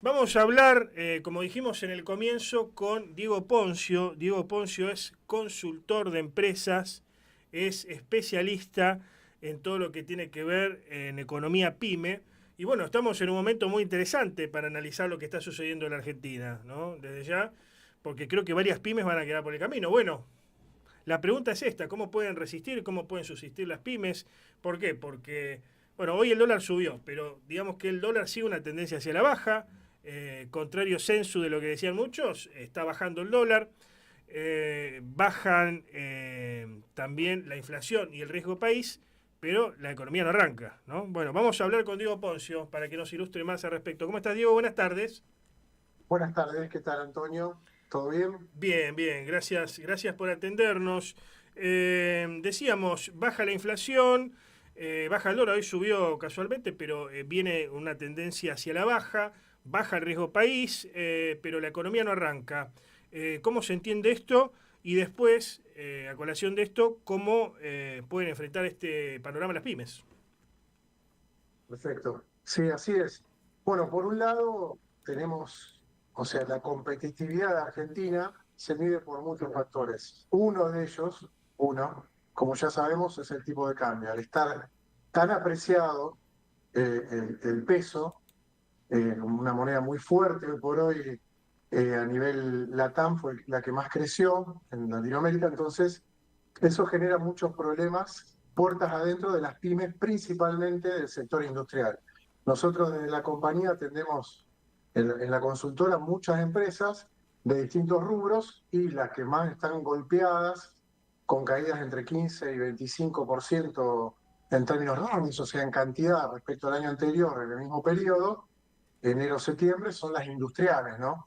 Vamos a hablar, como dijimos en el comienzo, con Diego Poncio. Diego Poncio es consultor de empresas, es especialista en todo lo que tiene que ver en economía pyme. Y bueno, estamos en un momento muy interesante para analizar lo que está sucediendo en la Argentina, ¿no? Desde ya, porque creo que varias pymes van a quedar por el camino. Bueno, la pregunta es esta: ¿cómo pueden resistir? ¿Cómo pueden subsistir las pymes? ¿Por qué? Porque, bueno, hoy el dólar subió, pero digamos que el dólar sigue una tendencia hacia la baja. Contrario sensu de lo que decían muchos, está bajando el dólar. Bajan también la inflación y el riesgo país, pero la economía no arranca, ¿no? Bueno, vamos a hablar con Diego Poncio para que nos ilustre más al respecto. ¿Cómo estás, Diego? Buenas tardes. Buenas tardes, ¿qué tal, Antonio? ¿Todo bien? Bien, bien, gracias por atendernos. Decíamos, baja la inflación, baja el dólar, hoy subió casualmente, pero viene una tendencia hacia la baja, baja el riesgo país, pero la economía no arranca. ¿Cómo se entiende esto? Y después, a colación de esto, ¿cómo pueden enfrentar este panorama las pymes? Perfecto. Sí, así es. Bueno, por un lado tenemos, o sea, la competitividad de Argentina se mide por muchos factores. Uno de ellos, como ya sabemos, es el tipo de cambio. Al estar tan apreciado el peso, una moneda muy fuerte hoy por hoy a nivel LATAM fue la que más creció en Latinoamérica, entonces eso genera muchos problemas puertas adentro de las pymes, principalmente del sector industrial. Nosotros desde la compañía atendemos en la consultora muchas empresas de distintos rubros y las que más están golpeadas con caídas entre 15 y 25% en términos reales, o sea, en cantidad respecto al año anterior, en el mismo periodo, enero-septiembre, son las industriales, ¿no?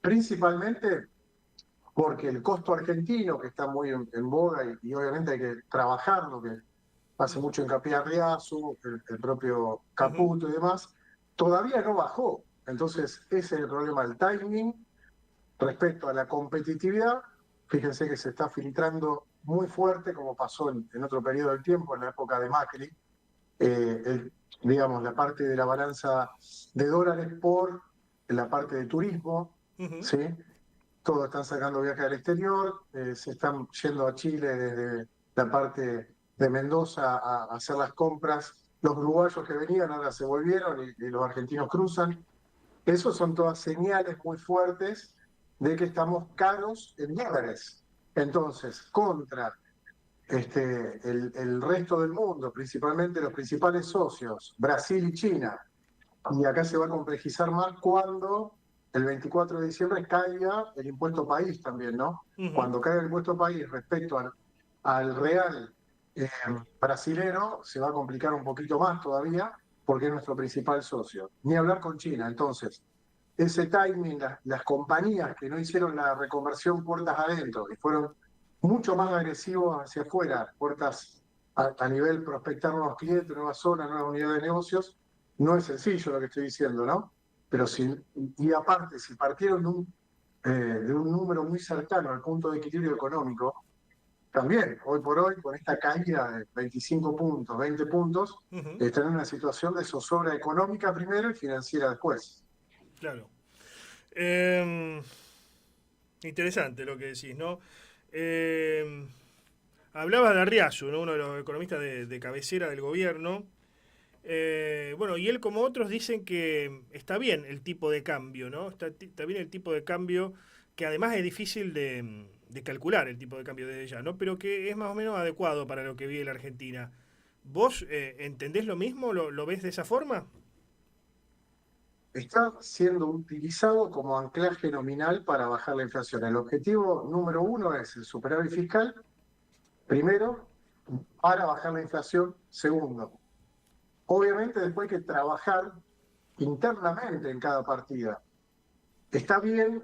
Principalmente porque el costo argentino, que está muy en boga y obviamente hay que trabajarlo, que hace mucho hincapié a Riazu, el propio Ujú. Caputo y demás, todavía no bajó. Entonces, ese es el problema, el timing respecto a la competitividad. Fíjense que se está filtrando muy fuerte, como pasó en otro periodo del tiempo, en la época de Macri, digamos, la parte de la balanza de dólares por la parte de turismo, Ujú. ¿sí? Todos están sacando viajes al exterior, se están yendo a Chile desde la parte de Mendoza a hacer las compras. Los uruguayos que venían ahora se volvieron y los argentinos cruzan. Esos son todas señales muy fuertes de que estamos caros en dólares. Entonces, contra el resto del mundo, principalmente los principales socios, Brasil y China, y acá se va a complejizar más cuando el 24 de diciembre caiga el impuesto país también, ¿no? Ujú. Cuando caiga el impuesto país respecto al real eh, brasilero, se va a complicar un poquito más todavía porque es nuestro principal socio. Ni hablar con China. Entonces, ese timing, las compañías que no hicieron la reconversión puertas adentro y fueron mucho más agresivos hacia afuera, puertas a nivel prospectar nuevos clientes, nuevas zonas, nuevas unidades de negocios, no es sencillo lo que estoy diciendo, ¿no? Pero si, y aparte, si partieron de un número muy cercano al punto de equilibrio económico, también, hoy por hoy, con esta caída de 25 puntos, 20 puntos, Ujú. están en una situación de zozobra económica primero y financiera después. Claro. Eh, Interesante lo que decís, ¿no? Eh, Hablabas de Arriazu, ¿no? Uno de los economistas de cabecera del gobierno. Bueno, y él como otros dicen que está bien el tipo de cambio, ¿no? Está bien el tipo de cambio, que además es difícil de calcular el tipo de cambio desde ya, ¿no? Pero que es más o menos adecuado para lo que vive la Argentina. ¿Vos entendés lo mismo? ¿Lo ves de esa forma? Está siendo utilizado como anclaje nominal para bajar la inflación. El objetivo número uno es el superávit fiscal, primero, para bajar la inflación, segundo. Obviamente después hay que trabajar internamente en cada partida. Está bien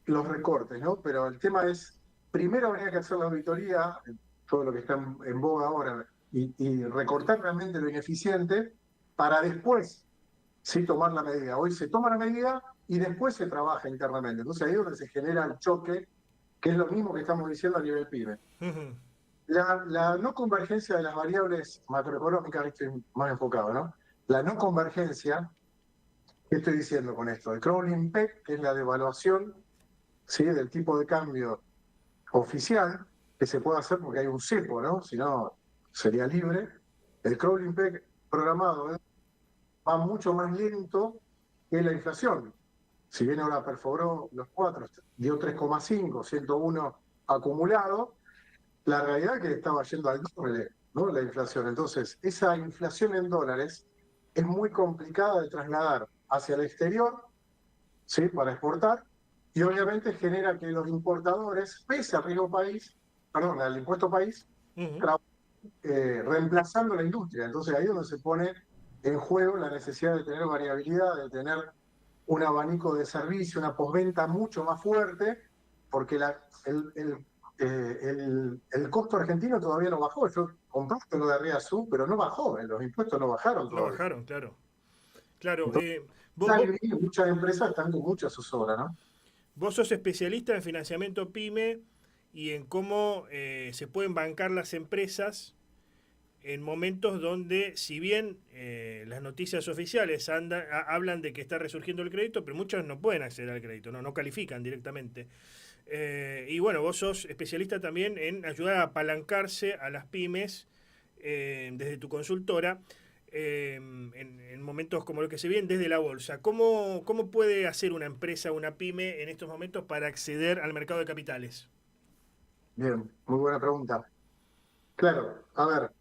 los recortes, ¿no? Pero el tema es, primero habría que hacer la auditoría, todo lo que está en boga ahora, y recortar realmente lo ineficiente para después sí tomar la medida. Hoy se toma la medida y después se trabaja internamente. Entonces ahí es donde se genera el choque, que es lo mismo que estamos diciendo a nivel PYME. Ujú. La no convergencia de las variables macroeconómicas, estoy más enfocado, ¿no? La no convergencia ¿Qué estoy diciendo con esto? El crawling peg, que es la devaluación, ¿sí?, del tipo de cambio oficial, que se puede hacer porque hay un cepo, ¿no? Si no, sería libre. El crawling peg programado va mucho más lento que la inflación. Si bien ahora perforó los 4, dio 3,5, 101 acumulado, la realidad es que estaba yendo al doble, ¿no?, la inflación. Entonces, esa inflación en dólares es muy complicada de trasladar hacia el exterior, ¿sí?, para exportar, y obviamente genera que los importadores, pese al riesgo país, perdón, al impuesto país, Ujú. reemplazando la industria. Entonces ahí es donde se pone en juego la necesidad de tener variabilidad, de tener un abanico de servicio, una postventa mucho más fuerte, porque el costo argentino todavía no bajó. Yo comparto lo de Riazú, pero no bajó, los impuestos no bajaron No todavía. bajaron, claro. Claro, Entonces, vos, vos, muchas empresas están con mucha zozobra, ¿no? vos sos especialista en financiamiento pyme y en cómo se pueden bancar las empresas en momentos donde, si bien las noticias oficiales hablan de que está resurgiendo el crédito, pero muchos no pueden acceder al crédito, no califican directamente. Y bueno, vos sos especialista también en ayudar a apalancarse a las pymes desde tu consultora en momentos como lo que se viene desde la bolsa. ¿Cómo puede hacer una empresa, una pyme en estos momentos para acceder al mercado de capitales? Bien, muy buena pregunta. Claro, a ver,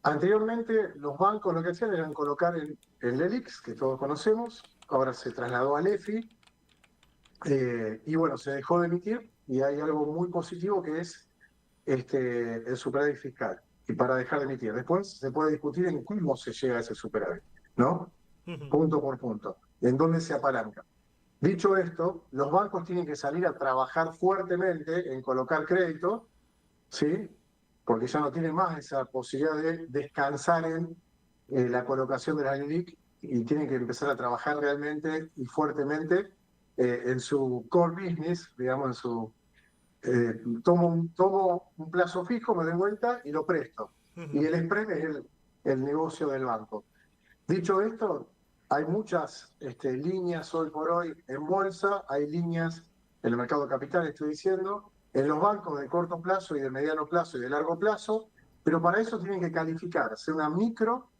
anteriormente los bancos lo que hacían era colocar el ELIX, que todos conocemos, ahora se trasladó al EFI, y bueno, se dejó de emitir y hay algo muy positivo que es el superávit fiscal. Y para dejar de emitir. Después se puede discutir en cómo se llega a ese superávit, ¿no? Ujú. Punto por punto. En dónde se apalanca. Dicho esto, los bancos tienen que salir a trabajar fuertemente en colocar crédito, ¿sí? Porque ya no tienen más esa posibilidad de descansar en la colocación de la LELIC y tienen que empezar a trabajar realmente y fuertemente en su core business, digamos, en su tomo un plazo fijo, me doy vuelta y lo presto. Y Ujú. el spread es el negocio del banco. Dicho esto, hay muchas líneas hoy por hoy en bolsa, hay líneas en el mercado de capital, estoy diciendo, en los bancos de corto plazo y de mediano plazo y de largo plazo, pero para eso tienen que calificar, sea una micro,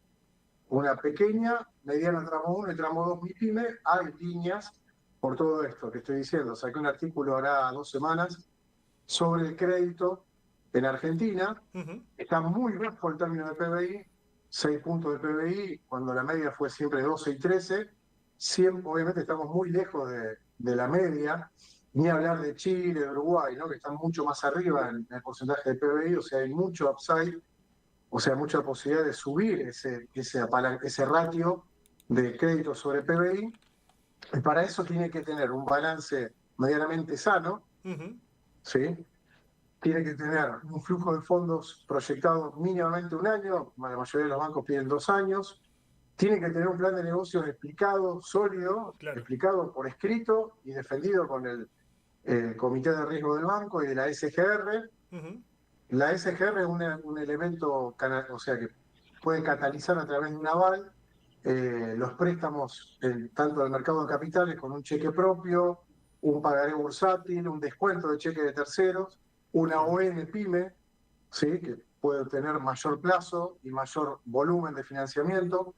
una pequeña, mediana tramo 1 y tramo 2 MIPYME, hay líneas por todo esto que estoy diciendo. Saqué un artículo ahora 2 semanas sobre el crédito en Argentina. Ujú. Está muy bajo el término de PBI, 6 puntos de PBI, cuando la media fue siempre 12 y 13. Siempre, obviamente estamos muy lejos de la media, ni hablar de Chile, de Uruguay, ¿no?, que están mucho más arriba en el porcentaje de PBI, o sea, hay mucho upside, o sea, mucha posibilidad de subir ese ratio de crédito sobre PBI, y para eso tiene que tener un balance medianamente sano, Ujú. ¿sí? Tiene que tener un flujo de fondos proyectado mínimamente un año, la mayoría de los bancos piden 2 años, tiene que tener un plan de negocios explicado, sólido, Claro. explicado por escrito y defendido con el Comité de Riesgo del Banco y de la SGR. Ujú. La SGR es un elemento, o sea, que puede catalizar a través de un aval los préstamos, tanto del mercado de capitales con un cheque propio, un pagaré bursátil, un descuento de cheque de terceros, una Claro. ON PYME, ¿sí?, que puede tener mayor plazo y mayor volumen de financiamiento.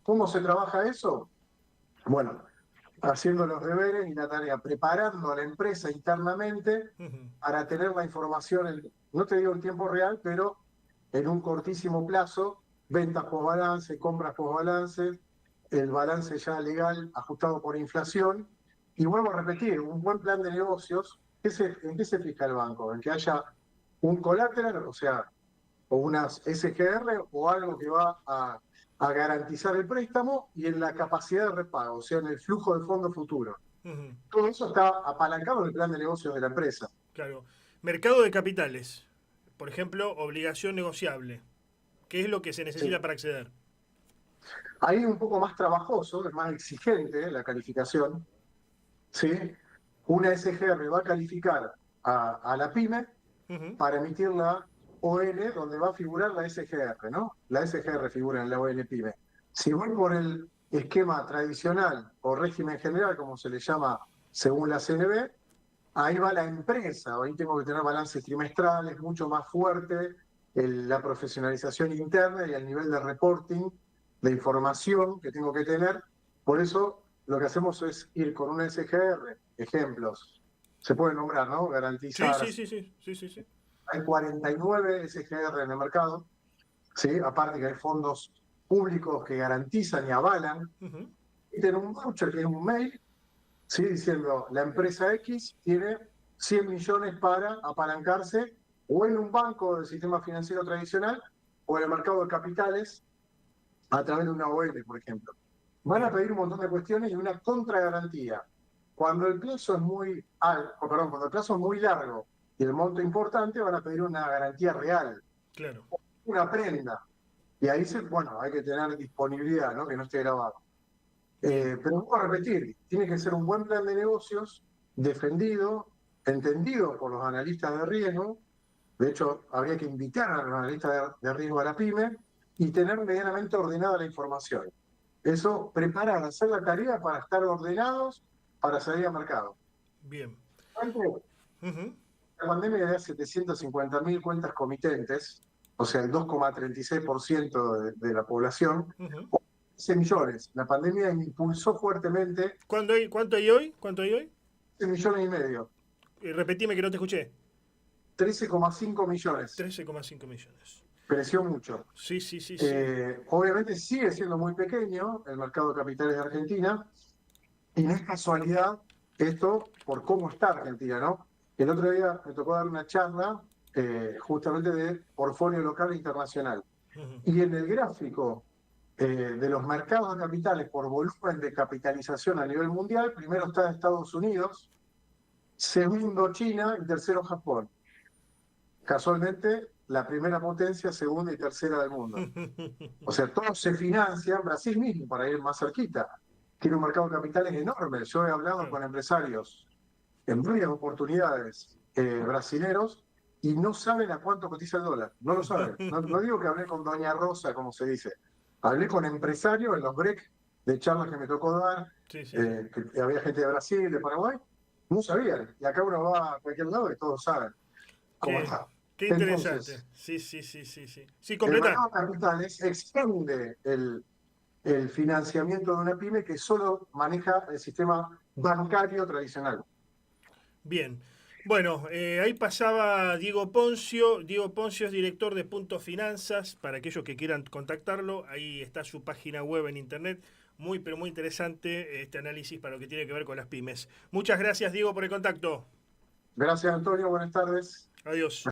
¿Cómo se trabaja eso? Bueno, haciendo los deberes y la tarea, preparando a la empresa internamente Ujú. para tener la información, no te digo en tiempo real, pero en un cortísimo plazo, ventas post balance, compras post balance, el balance ya legal ajustado por inflación. Y vuelvo a repetir, un buen plan de negocios, ¿en qué se fija el banco? En que haya un collateral, o sea, o unas SGR o algo que va a garantizar el préstamo y en la capacidad de repago, o sea, en el flujo de fondos futuro. Ujú. Todo eso está apalancado en el plan de negocios de la empresa. Claro. Mercado de capitales. Por ejemplo, obligación negociable. ¿Qué es lo que se necesita Sí. para acceder? Ahí es un poco más trabajoso, es más exigente la calificación, ¿sí? Una SGR va a calificar a la PYME Ujú. para emitir la ON donde va a figurar la SGR, ¿no? La SGR figura en la ON PYME. Si voy por esquema tradicional o régimen general, como se le llama según la CNB, ahí va la empresa, ahí tengo que tener balances trimestrales, mucho más fuerte, la profesionalización interna y el nivel de reporting, de información que tengo que tener. Por eso lo que hacemos es ir con un SGR, ejemplos, se puede nombrar, ¿no? Sí, Garantizar. sí, sí, sí, sí, sí, sí. Hay 49 SGR en el mercado, ¿sí? Aparte que hay fondos públicos que garantizan y avalan. Ujú. Y tienen un voucher, que es un mail, ¿sí? Diciendo, la empresa X tiene 100 millones para apalancarse o en un banco del sistema financiero tradicional o en el mercado de capitales a través de una OL, por ejemplo. Van a Bien, pedir un montón de cuestiones y una contragarantía. Cuando el plazo es muy alto, perdón, cuando el plazo es muy largo y el monto importante, van a pedir una garantía real, claro. una prenda. Y ahí, bueno, hay que tener disponibilidad, ¿no? Que no esté grabado. Bien. Pero vuelvo a repetir, tiene que ser un buen plan de negocios, defendido, entendido por los analistas de riesgo. De hecho, habría que invitar a los analistas de riesgo a la pyme y tener medianamente ordenada la información. Eso, preparar, hacer la tarea para estar ordenados para salir al mercado. Bien. Antes, Ujú, la pandemia había 750.000 cuentas comitentes, o sea, el 2,36% de la población, ujú. 15 millones. La pandemia impulsó fuertemente ¿Cuánto hay hoy? ¿Cuánto hay hoy? 13 millones y medio, Repetime que no te escuché. 13,5 millones. 13,5 millones. Creció mucho. Sí, sí, sí, sí. Obviamente sigue siendo muy pequeño el mercado de capitales de Argentina, y no es casualidad esto por cómo está Argentina, ¿no? El otro día me tocó dar una charla justamente de portfolio local e internacional. Ujú. Y en el gráfico de los mercados de capitales por volumen de capitalización a nivel mundial, primero está Estados Unidos, segundo China y tercero Japón. Casualmente, la primera potencia, segunda y tercera del mundo. O sea, todos se financian, Brasil mismo, para ir más cerquita, tiene un mercado de capitales enorme. Yo he hablado Claro. con empresarios en varias oportunidades brasileros y no saben a cuánto cotiza el dólar. No lo saben. No, no digo que hablé con Doña Rosa, como se dice. Hablé con empresarios en los breaks de charlas que me tocó dar, Sí, sí, sí. que había gente de Brasil, de Paraguay. No sabían. Y acá uno va a cualquier lado y todos saben cómo Qué, está. qué interesante. Entonces, Sí, sí, sí, sí, sí. Sí, el completa. mercado de capitales expande el financiamiento de una pyme que solo maneja el sistema bancario tradicional. Bien. Bueno, ahí pasaba Diego Poncio. Diego Poncio es director de Punto Finanzas. Para aquellos que quieran contactarlo, ahí está su página web en internet. Muy, pero muy interesante este análisis para lo que tiene que ver con las pymes. Muchas gracias, Diego, por el contacto. Gracias, Antonio. Buenas tardes. Adiós.